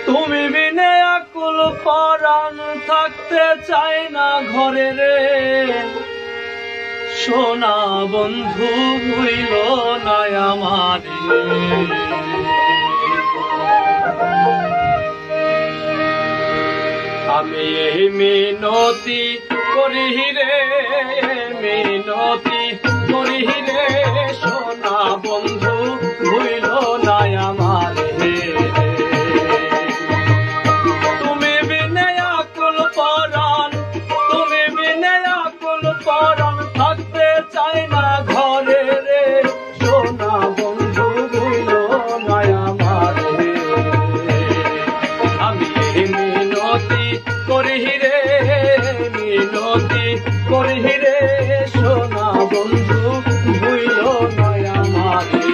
তুমি বিনে আকুল পরাণ থাকতে চাই না ঘরে রে সোনা বন্ধু ভুইল না আমারে আমি এই মিনতি করি রে মিনতি করি রে সোনা বন্ধু ভুইল না আমারে তুমি বিনে আকুল পরাণ তুমি বিনে আকুল পরাণ থাকতে চাই না ঘরে রে সোনা বন্ধু ভুইল না আমারে আমি মিনতি করি রে মিনতি করি রে সোনা বন্ধু ভুইল না আমারে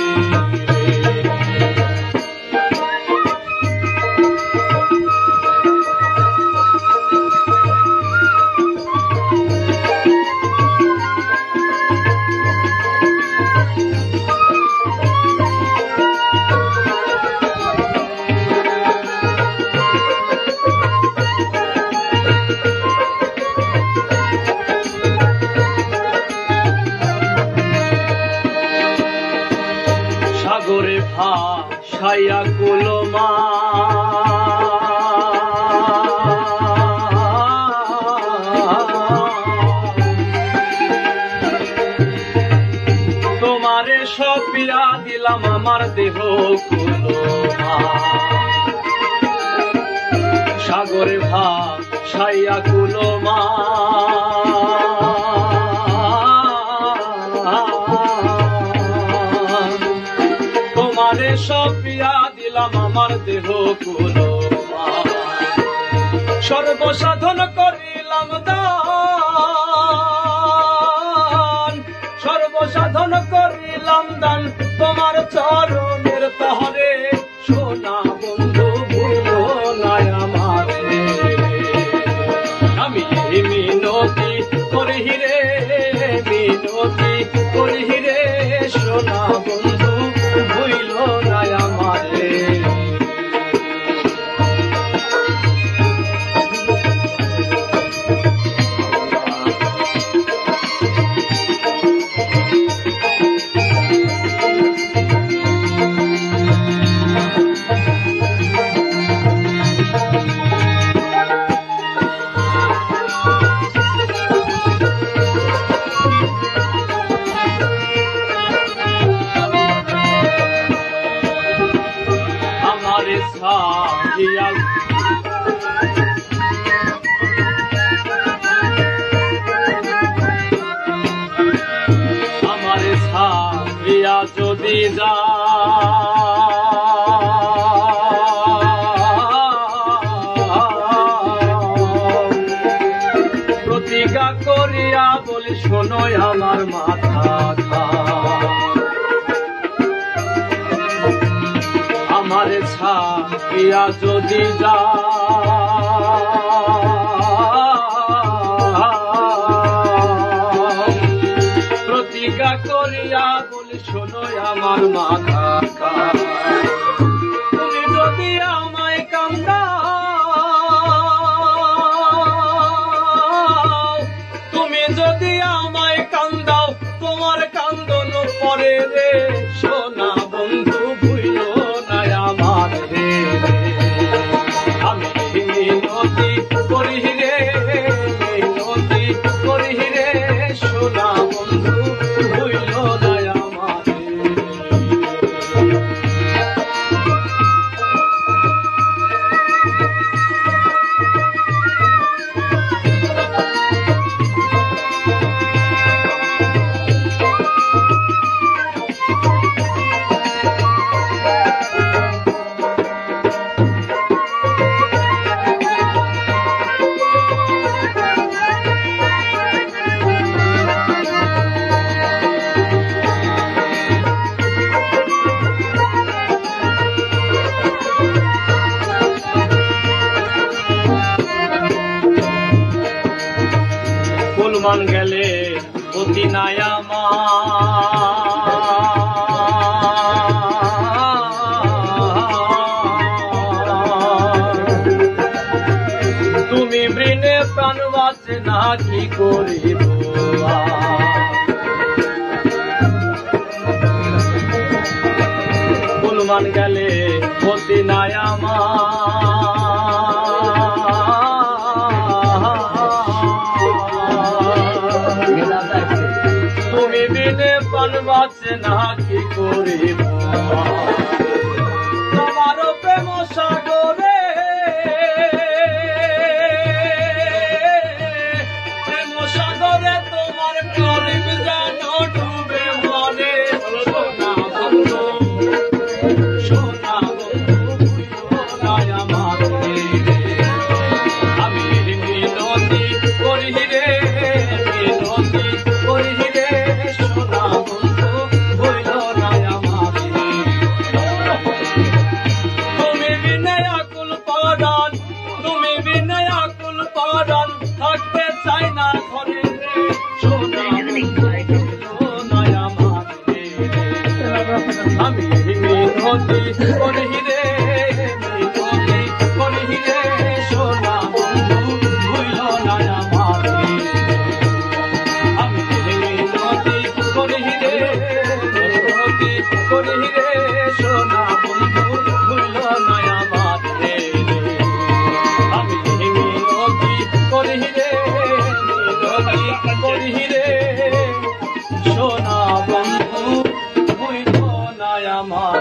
সাগরে ভাসাইয়া কুলমা তোমারে সপিয়া দিলাম আমার দেহ কুলমা সাগরে ভাসাইয়া কুলমা তোমারে সপিয়া দিলাম আমার দেহ কুলমা সর্বসাধন করিলাম দান সর্বসাধন করিলাম দান তোমার চরণের তহরে সোনা বন্ধু ভুইল না আমারে আমি মিনতি করি রে মিনতি করি রে সোনা বন্ধু ভুইল না আমারে আমারে ছাড়িয়া যদি যা প্রতিজ্ঞা করিয়া বলি শোনো আমার মাথা আমারে ছাড়িয়া যদি যা প্রতিজ্ঞা করিয়া বলি শোনো আমার মাথা তুমি যদি আমায় কান্দাও তুমি যদি আমায় কান্দাও তোমার কান্দন পরে রে সোনা বন্ধু ভুইল না আমারে আমি মিনতি করি রে মিনতি করি রে সোনা বন্ধু ভুইল না আমারে ফুলমান গেলে অতি নাই তুমি বৃণে প্রাণ বাঁচে না কি করিব ফুলমান গেলে অতি নাই তুমি বিনে প্রাণ বাঁচে না কি করিব তোমার প্রেম সাগরে তোমার করিব জানো ডুবে মনে সোনা বন্ধু সোনা আমি মিনতি করি রে মিনতি করি রে সোনা বন্ধু হইল না আমার তুমি বিনয় আকুল পরাণ তুমি বিনয় আকুল পরাণ থাকতে চাই না ঘরে রে সোনা আমি মিনতি করি রে মিনতি করি রে সোনা বন্ধু ভুইল না আমার আমি মিনতি করি রে মিনতি করি রে সোনা বন্ধু ভুইল না আমার আমি মিনতি করি রে মিনতি করি রে সোনা বন্ধু ভুইল না আমার